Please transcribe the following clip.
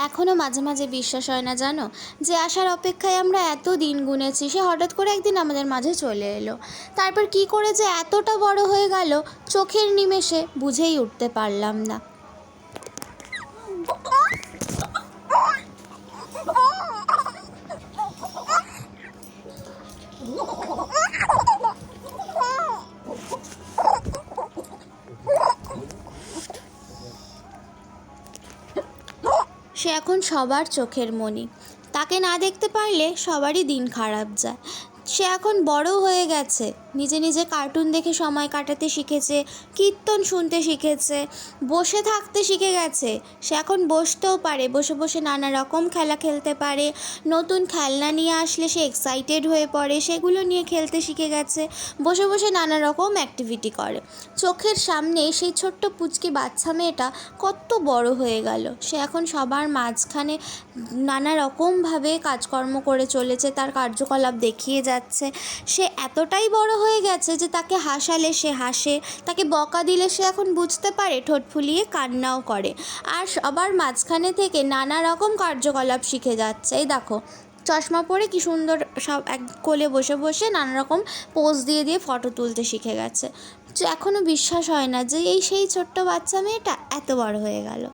এখনও মাঝে মাঝে বিশ্বাস হয় না জানো, যে আসার অপেক্ষায় আমরা এত দিন গুনেছি, সে হঠাৎ করে একদিন আমাদের মাঝে চলে এলো। তারপর কি করে যে এতটা বড় হয়ে গেল, চোখের নিমেষে বুঝেই উঠতে পারলাম না। সে এখন সবার চোখের মণি। তাকে না দেখতে পারলে সবারই দিন খারাপ যায়। সে এখন বড় হয়ে গেছে, নিজে নিজে কার্টুন দেখে সময় কাটাতে শিখেছে, কীর্তন শুনতে শিখেছে, বসে থাকতে শিখে গেছে। সে এখন বসতেও পারে, বসে বসে নানা রকম খেলা খেলতে পারে। নতুন খেলনা নিয়ে আসলে সে এক্সাইটেড হয়ে পড়ে, সেগুলো নিয়ে খেলতে শিখে গেছে। বসে বসে নানা রকম অ্যাক্টিভিটি করে। চোখের সামনে সেই ছোট্ট পুচকি বাচ্চা মেয়েটা কত বড় হয়ে গেল। সে এখন সবার মাঝখানে নানা রকমভাবে কাজকর্ম করে চলেছে, তার কার্যকলাপ দেখিয়ে যাচ্ছে। সে এতটাই বড় হয়ে গেছে যে তাকে হাসালে সে হাসে, তাকে বকা দিলে সে এখন বুঝতে পারে, ঠোঁট ফুলিয়ে কান্নাও করে। আর সবার মাঝখানে থেকে নানা রকম কার্যকলাপ শিখে যাচ্ছে। এই দেখো, চশমা পরে কি সুন্দর সব এক কোলে বসে বসে নানা রকম পোজ দিয়ে দিয়ে ফটো তুলতে শিখে গেছে। এখনও বিশ্বাস হয় না যে এই সেই ছোট্ট বাচ্চা মেয়েটা এত বড় হয়ে গেল।